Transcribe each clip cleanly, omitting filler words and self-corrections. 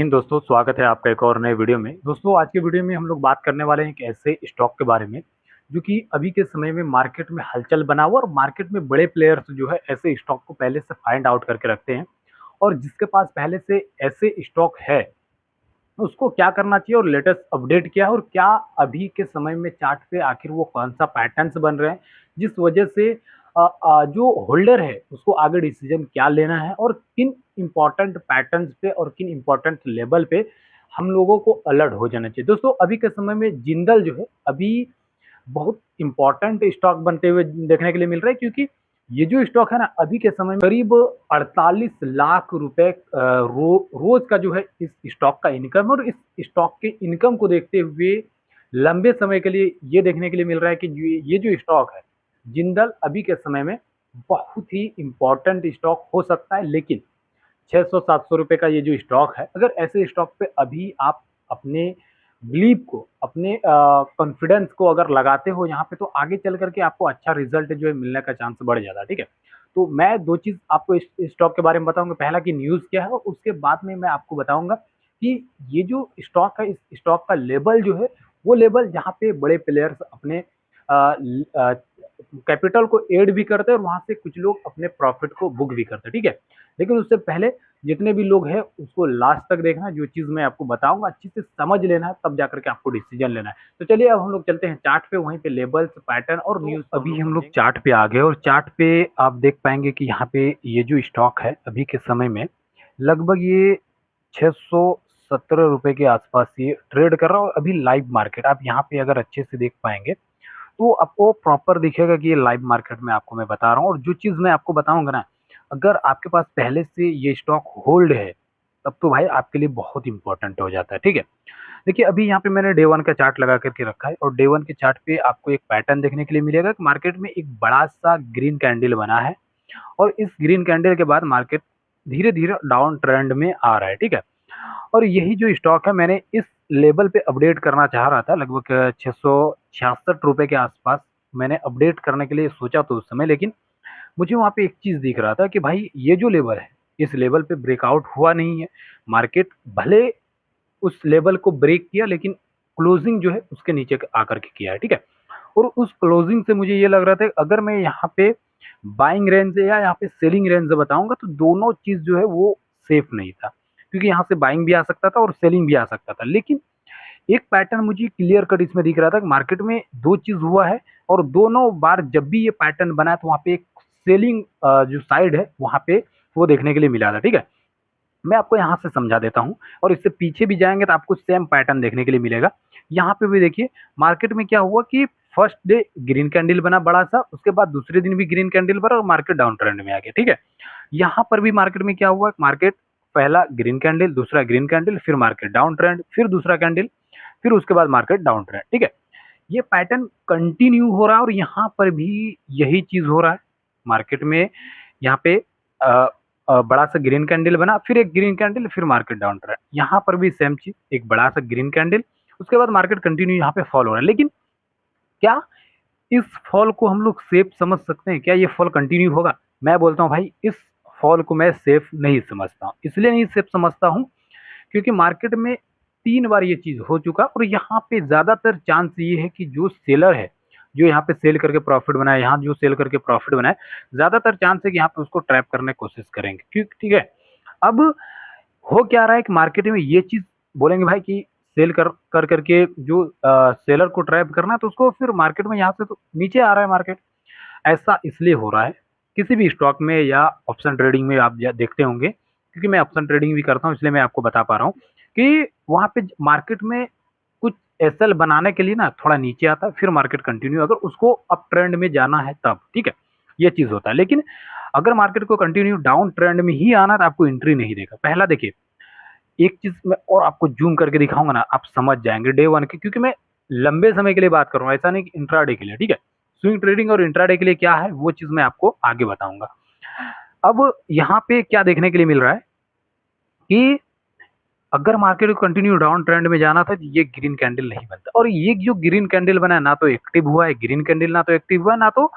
दोस्तों, स्वागत है आपका एक और नए वीडियो में। दोस्तों, आज के वीडियो में हम लोग बात करने वाले हैं एक ऐसे स्टॉक के बारे में जो कि अभी के समय में मार्केट में हलचल बना हुआ और मार्केट में बड़े प्लेयर्स जो है ऐसे स्टॉक को पहले से फाइंड आउट करके रखते हैं। और जिसके पास पहले से ऐसे स्टॉक है उसको क्या करना चाहिए और लेटेस्ट अपडेट क्या है और क्या अभी के समय में चार्ट पे आखिर वो कौन सा पैटर्न्स बन रहे हैं जिस वजह से जो होल्डर है उसको आगे डिसीजन क्या लेना है और किन इंपॉर्टेंट पैटर्न्स पे और किन इंपॉर्टेंट लेवल पे हम लोगों को अलर्ट हो जाना चाहिए। दोस्तों, अभी के समय में जिंदल जो है अभी बहुत इंपॉर्टेंट स्टॉक बनते हुए देखने के लिए मिल रहा है, क्योंकि ये जो स्टॉक है ना अभी के समय में करीब 48 लाख रुपए रोज का जो है इस स्टॉक का इनकम, और इस स्टॉक के इनकम को देखते हुए लंबे समय के लिए ये देखने के लिए मिल रहा है कि ये जो स्टॉक है जिंदल अभी के समय में बहुत ही इंपॉर्टेंट स्टॉक हो सकता है। लेकिन 600-700 रुपए का ये जो स्टॉक है, अगर ऐसे स्टॉक पे अभी आप अपने बिलीव को, अपने कॉन्फिडेंस को अगर लगाते हो यहाँ पे, तो आगे चल करके आपको अच्छा रिजल्ट जो है मिलने का चांस बढ़ जाता है। ठीक है, तो मैं दो चीज आपको इस स्टॉक के बारे में बताऊंगा। पहला कि न्यूज क्या है, और उसके बाद में मैं आपको बताऊंगा कि ये जो स्टॉक है इस स्टॉक का लेवल जो है वो लेवल जहाँ पे बड़े प्लेयर्स अपने कैपिटल को एड भी करते हैं और वहां से कुछ लोग अपने प्रॉफिट को बुक भी करते हैं। ठीक है, लेकिन उससे पहले जितने भी लोग हैं उसको लास्ट तक देखना है। जो चीज मैं आपको बताऊंगा अच्छी से समझ लेना है, तब जाकर के आपको डिसीजन लेना है। तो चलिए अब हम लोग चलते हैं चार्ट पे, वहीं पे लेबल्स, पैटर्न और तो न्यूज। अभी अभी हम हम लोग लोग चार्ट पे आ गए और चार्ट पे आप देख पाएंगे कि यहाँ पे ये जो स्टॉक है अभी के समय में लगभग ये 617 रुपए के आसपास ये ट्रेड कर रहा है। और अभी लाइव मार्केट आप यहाँ पे अगर अच्छे से देख पाएंगे तो आपको प्रॉपर दिखेगा कि ये लाइव मार्केट में आपको मैं बता रहा हूँ। और जो चीज़ मैं आपको बताऊंगा ना, अगर आपके पास पहले से ये स्टॉक होल्ड है तब तो भाई आपके लिए बहुत इंपॉर्टेंट हो जाता है। ठीक है, देखिए अभी यहाँ पे मैंने डे वन का चार्ट लगा करके रखा है और डे वन के चार्ट पे आपको एक पैटर्न देखने के लिए मिलेगा कि मार्केट में एक बड़ा सा ग्रीन कैंडल बना है और इस ग्रीन कैंडल के बाद मार्केट धीरे धीरे डाउन ट्रेंड में आ रहा है। ठीक है, और यही जो स्टॉक है मैंने इस लेवल पे अपडेट करना चाह रहा था, लगभग 666 रुपए के आसपास मैंने अपडेट करने के लिए सोचा तो उस समय। लेकिन मुझे वहां पे एक चीज दिख रहा था कि भाई ये जो लेवल है इस लेवल पे ब्रेकआउट हुआ नहीं है। मार्केट भले उस लेवल को ब्रेक किया लेकिन क्लोजिंग जो है उसके नीचे आकर के किया है। ठीक है, और उस क्लोजिंग से मुझे ये लग रहा था कि अगर मैं यहाँ पे बाइंग रेंज या यहाँ पे सेलिंग रेंज बताऊंगा तो दोनों चीज जो है वो सेफ नहीं था, क्योंकि यहाँ से बाइंग भी आ सकता था और सेलिंग भी आ सकता था। लेकिन एक पैटर्न मुझे क्लियर कट इसमें दिख रहा था कि मार्केट में दो चीज हुआ है और दोनों बार जब भी ये पैटर्न बना तो वहां पे एक सेलिंग जो साइड है वहां पे वो देखने के लिए मिला था। ठीक है, मैं आपको यहाँ से समझा देता हूँ और इससे पीछे भी जाएंगे तो आपको सेम पैटर्न देखने के लिए मिलेगा। यहाँ पे भी देखिए मार्केट में क्या हुआ कि फर्स्ट डे ग्रीन कैंडल बना बड़ा सा, उसके बाद दूसरे दिन भी ग्रीन कैंडल बना और मार्केट डाउन ट्रेंड में आ गया। ठीक है, यहाँ पर भी मार्केट में क्या हुआ, मार्केट पहला ग्रीन कैंडल, दूसरा ग्रीन कैंडल, फिर मार्केट डाउन ट्रेंड, फिर दूसरा कैंडल, फिर उसके बाद मार्केट डाउन ट्रेंड। ठीक है, ये पैटर्न कंटिन्यू हो रहा है और यहाँ पर भी यही चीज हो रहा है मार्केट में। यहाँ पे बड़ा सा ग्रीन कैंडल बना, फिर एक ग्रीन कैंडल, फिर मार्केट डाउन ट्रेंड। यहाँ पर भी सेम चीज, एक बड़ा सा ग्रीन कैंडल, उसके बाद मार्केट कंटिन्यू यहाँ पे फॉल हो रहा है। लेकिन क्या इस फॉल को हम लोग सेफ समझ सकते हैं? क्या ये फॉल कंटिन्यू होगा? मैं बोलता हूँ भाई इस फॉल को मैं सेफ नहीं समझता हूँ। इसलिए नहीं सेफ समझता हूँ क्योंकि मार्केट में 3 बार ये चीज हो चुका और यहाँ पे ज्यादातर चांस ये है कि जो सेलर है, जो यहाँ पे सेल करके प्रॉफिट बनाए, यहाँ जो सेल करके प्रॉफिट बनाए, ज्यादातर चांस है कि यहाँ पे उसको ट्रैप करने की कोशिश करेंगे। क्यों? ठीक है, अब हो क्या रहा है कि मार्केट में ये चीज बोलेंगे भाई कि सेल कर करके जो सेलर को ट्रैप करना है तो उसको फिर मार्केट में यहाँ से तो नीचे आ रहा है मार्केट। ऐसा इसलिए हो रहा है किसी भी स्टॉक में या ऑप्शन ट्रेडिंग में, आप देखते होंगे क्योंकि मैं ऑप्शन ट्रेडिंग भी करता हूँ इसलिए मैं आपको बता पा रहा हूँ कि वहां पे मार्केट में कुछ एसएल बनाने के लिए ना थोड़ा नीचे आता है, फिर मार्केट कंटिन्यू अगर उसको अप ट्रेंड में जाना है तब। ठीक है, ये चीज होता है। लेकिन अगर मार्केट को कंटिन्यू डाउन ट्रेंड में ही आना तो आपको एंट्री नहीं देगा। पहला देखिए, एक चीज मैं और आपको जूम करके दिखाऊंगा ना, आप समझ जाएंगे डे वन के, क्योंकि मैं लंबे समय के लिए बात कर रहा हूँ, ऐसा नहीं कि इंट्राडे के लिए। ठीक है, स्विंग ट्रेडिंग और इंट्राडे के लिए क्या है वो चीज मैं आपको आगे बताऊंगा। अब यहाँ पे क्या देखने के लिए मिल रहा है कि अगर मार्केट को कंटिन्यू डाउन ट्रेंड में जाना था तो ये ग्रीन कैंडल नहीं बनता, और ये जो ग्रीन कैंडल बना है ना तो एक्टिव हुआ है ग्रीन कैंडल, ना तो एक्टिव हुआ है, ना तो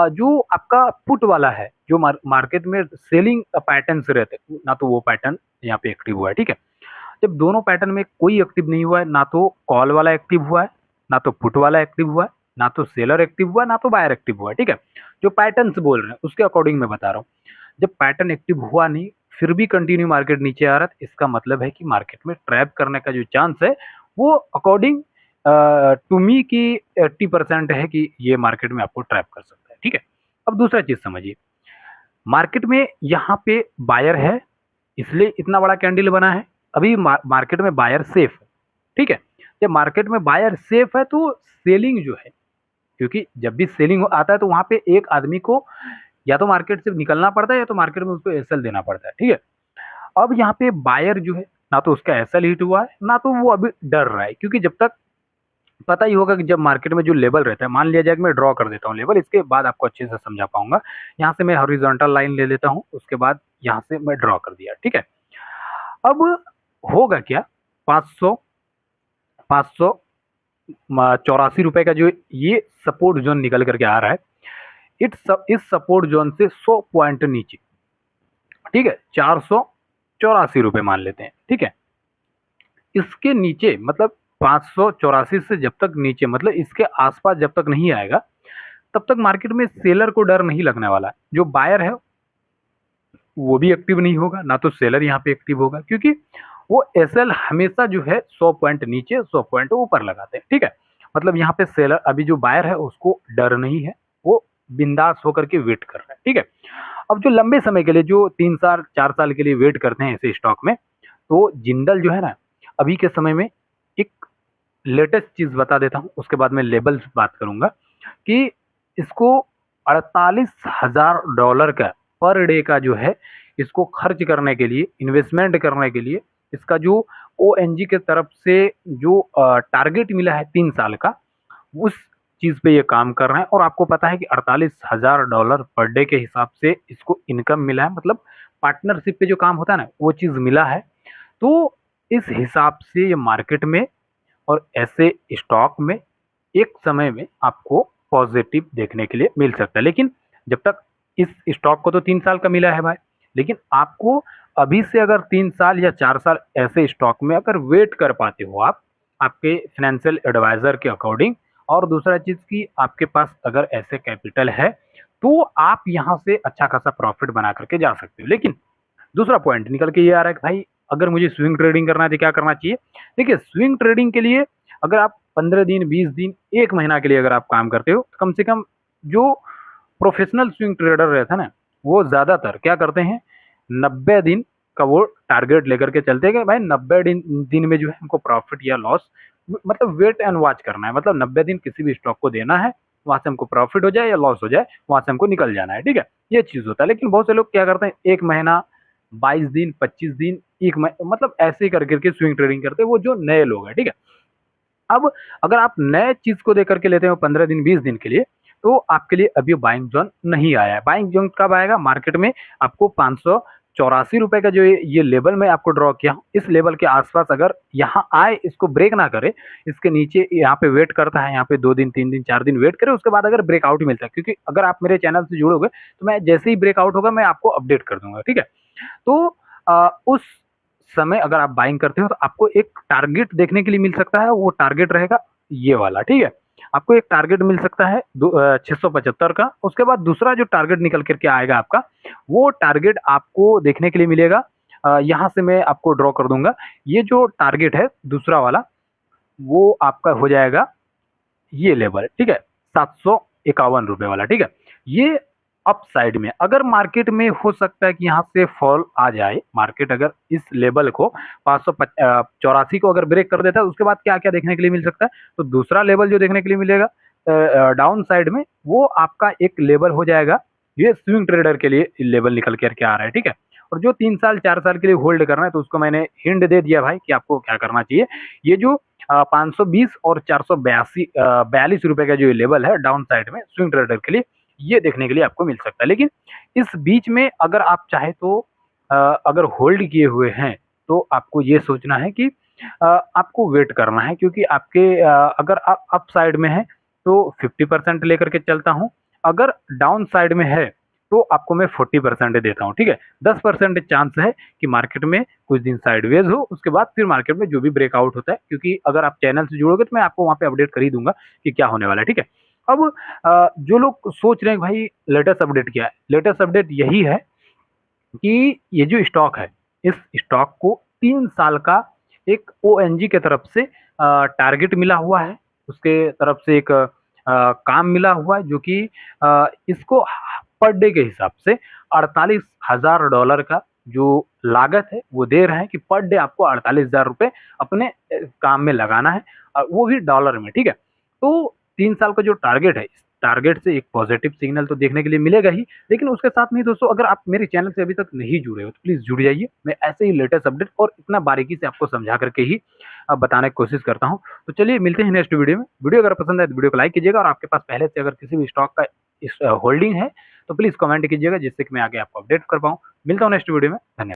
जो आपका पुट वाला है जो मार्केट में सेलिंग पैटर्न से रहते ना तो वो पैटर्न यहाँ पे एक्टिव हुआ है। ठीक है, जब दोनों पैटर्न में कोई एक्टिव नहीं हुआ है, ना तो कॉल वाला एक्टिव हुआ है, ना तो पुट वाला एक्टिव हुआ है, ना तो सेलर एक्टिव हुआ है, ना तो बायर एक्टिव हुआ है, ठीक है। जो पैटर्न्स बोल रहे हैं उसके अकॉर्डिंग मैं बता रहा हूँ। जब पैटर्न एक्टिव हुआ नहीं, फिर भी कंटिन्यू मार्केट नीचे आ रहा है, इसका मतलब है कि मार्केट में ट्रैप करने का जो चांस है वो अकॉर्डिंग टू मी की 80% है कि ये मार्केट में आपको ट्रैप कर सकता है, ठीक है। अब दूसरा चीज समझिए, मार्केट में यहाँ पे बायर है, इसलिए इतना बड़ा कैंडल बना है। अभी मार्केट में बायर सेफ है, ठीक है। जब मार्केट में बायर सेफ है तो सेलिंग जो है, क्योंकि जब भी सेलिंग आता है तो वहां पे एक आदमी को या तो मार्केट से निकलना पड़ता है या तो मार्केट में उसको एसएल देना पड़ता है, ठीक है। अब यहाँ पे बायर जो है, ना तो उसका एसएल हिट हुआ है, ना तो वो अभी डर रहा है, क्योंकि जब तक पता ही होगा कि जब मार्केट में जो लेवल रहता है, मान लिया जाए कि मैं ड्रॉ कर देता हूँ लेवल, इसके बाद आपको अच्छे से समझा पाऊंगा। यहाँ से मैं हॉरिजॉन्टल लाइन ले लेता हूँ, उसके बाद यहाँ से मैं ड्रॉ कर दिया, ठीक है। अब होगा क्या, 500 584 रुपए का जो ये सपोर्ट जोन निकल करके आ रहा है, इस सपोर्ट जोन से 100 पॉइंट नीचे, ठीक है, 484 रुपए मान लेते हैं, ठीक है। इसके नीचे मतलब 584 से जब तक नीचे, मतलब इसके आसपास जब तक नहीं आएगा, तब तक मार्केट में सेलर को डर नहीं लगने वाला है। जो बायर है वो भी एक्टिव नहीं होगा, ना तो सेलर यहाँ पे एक्टिव होगा, क्योंकि वो एसएल हमेशा जो है 100 पॉइंट नीचे 100 पॉइंट ऊपर लगाते हैं, ठीक है। मतलब यहाँ पे सेलर, अभी जो बायर है उसको डर नहीं है, वो बिंदास होकर के वेट कर रहा है, ठीक है। अब जो लंबे समय के लिए, जो 3 साल 4 साल के लिए वेट करते हैं ऐसे स्टॉक में, तो जिंदल जो है ना, अभी के समय में एक लेटेस्ट चीज बता देता हूँ, उसके बाद मैं लेबल्स बात करूंगा कि इसको $48,000 का पर डे का जो है, इसको खर्च करने के लिए, इन्वेस्टमेंट करने के लिए, इसका जो ओएनजी के तरफ से जो टारगेट मिला है 3 साल का, उस चीज पे ये काम कर रहे हैं। और आपको पता है कि $48,000 पर डे के हिसाब से इसको इनकम मिला है, मतलब पार्टनरशिप पे जो काम होता है ना, वो चीज मिला है। तो इस हिसाब से ये मार्केट में और ऐसे स्टॉक में एक समय में आपको पॉजिटिव देखने के लिए मिल सकता है। लेकिन जब तक, इस स्टॉक को तो 3 साल का मिला है भाई, लेकिन आपको अभी से अगर 3 साल या 4 साल ऐसे स्टॉक में अगर वेट कर पाते हो आप, आपके फाइनेंशियल एडवाइजर के अकॉर्डिंग, और दूसरा चीज की आपके पास अगर ऐसे कैपिटल है, तो आप यहाँ से अच्छा खासा प्रॉफिट बना करके जा सकते हो। लेकिन दूसरा पॉइंट निकल के ये आ रहा है कि भाई अगर मुझे स्विंग ट्रेडिंग करना है तो क्या करना चाहिए। देखिए, स्विंग ट्रेडिंग के लिए अगर आप 15 दिन 20 दिन 1 महीना के लिए अगर आप काम करते हो, तो कम से कम जो प्रोफेशनल स्विंग ट्रेडर रहता है ना, वो ज्यादातर क्या करते हैं, 90 दिन का वो टारगेट लेकर के चलते हैं कि भाई 90 दिन में जो है हमको प्रॉफिट या लॉस, मतलब वेट एंड वॉच करना है। मतलब 90 दिन किसी भी स्टॉक को देना है, वहां से हमको प्रॉफिट हो जाए या लॉस हो जाए, वहां से हमको निकल जाना है, ठीक है। ये चीज होता है। लेकिन बहुत से लोग क्या करते हैं, 1 महीना 22 दिन 25 दिन, मतलब ऐसे ही कर करके स्विंग ट्रेडिंग करते हैं, वो जो नए लोग हैं, ठीक है। अब अगर आप नए चीज को देकर के लेते हो 15 दिन 20 दिन के लिए, तो आपके लिए अभी बाइंग जोन नहीं आया है। बाइंग जोन कब आएगा, मार्केट में आपको 584 रुपए का जो ये लेवल में आपको ड्रॉ किया हूं, इस लेवल के आसपास अगर यहाँ आए, इसको ब्रेक ना करे, इसके नीचे यहाँ पे वेट करता है, यहाँ पे 2 दिन 3 दिन 4 दिन वेट करे, उसके बाद अगर ब्रेकआउट मिलता है, क्योंकि अगर आप मेरे चैनल से जुड़ोगे तो मैं जैसे ही ब्रेकआउट होगा मैं आपको अपडेट कर दूंगा, ठीक है। तो उस समय अगर आप बाइंग करते हो तो आपको एक टारगेट देखने के लिए मिल सकता है, वो टारगेट रहेगा ये वाला, ठीक है। आपको एक टारगेट मिल सकता है 675 का। उसके बाद दूसरा जो टारगेट निकल करके आएगा आपका, वो टारगेट आपको देखने के लिए मिलेगा, यहाँ से मैं आपको ड्रॉ कर दूंगा। ये जो टारगेट है दूसरा वाला, वो आपका हो जाएगा ये लेवल, ठीक है, 751 रुपए वाला, ठीक है। ये अप साइड में अगर मार्केट में हो सकता है कि यहाँ से फॉल आ जाए, मार्केट अगर इस लेवल को 584 को अगर ब्रेक कर देता है, उसके बाद क्या क्या देखने के लिए मिल सकता है, तो दूसरा लेवल जो देखने के लिए मिलेगा डाउन साइड में, वो आपका एक लेवल हो जाएगा। ये स्विंग ट्रेडर के लिए लेवल निकल करके आ रहा है, ठीक है। और जो 3 साल 4 साल के लिए होल्ड करना है, तो उसको मैंने हिंट दे दिया भाई कि आपको क्या करना चाहिए। ये जो 520 और 442 रुपए का जो लेवल है डाउन साइड में स्विंग ट्रेडर के लिए, ये देखने के लिए आपको मिल सकता है। लेकिन इस बीच में अगर आप चाहे तो अगर होल्ड किए हुए हैं, तो आपको ये सोचना है कि आपको वेट करना है, क्योंकि आपके अगर आप अप साइड में है तो 50% लेकर के चलता हूँ, अगर डाउन साइड में है तो आपको मैं 40% देता हूँ, ठीक है। 10% चांस है कि मार्केट में कुछ दिन साइडवेज हो, उसके बाद फिर मार्केट में जो भी ब्रेकआउट होता है, क्योंकि अगर आप चैनल से जुड़ोगे तो मैं आपको वहाँ पे अपडेट कर ही दूंगा कि क्या होने वाला है, ठीक है। अब जो लोग सोच रहे हैं भाई लेटेस्ट अपडेट क्या है, लेटेस्ट अपडेट यही है कि ये जो स्टॉक है, इस स्टॉक को 3 साल का एक ओएनजी के तरफ से टारगेट मिला हुआ है, उसके तरफ से एक काम मिला हुआ है, जो कि इसको पर डे के हिसाब से $48,000 का जो लागत है वो दे रहे हैं कि पर डे आपको $48,000 अपने काम में लगाना है, वो भी डॉलर में, ठीक है। तो 3 साल का जो टारगेट है, इस टारगेट से एक पॉजिटिव सिग्नल तो देखने के लिए मिलेगा ही, लेकिन उसके साथ में दोस्तों अगर आप मेरे चैनल से अभी तक नहीं जुड़े हो तो प्लीज़ जुड़ जाइए। मैं ऐसे ही लेटेस्ट अपडेट और इतना बारीकी से आपको समझा करके ही बताने की कोशिश करता हूँ। तो चलिए मिलते हैं नेक्स्ट वीडियो में। वीडियो अगर पसंद आए तो वीडियो को लाइक कीजिएगा, और आपके पास पहले से अगर किसी भी स्टॉक का इस होल्डिंग है तो प्लीज़ कमेंट कीजिएगा, जिससे कि मैं आगे आपको अपडेट कर पाऊँ। मिलता हूँ नेक्स्ट वीडियो में। धन्यवाद।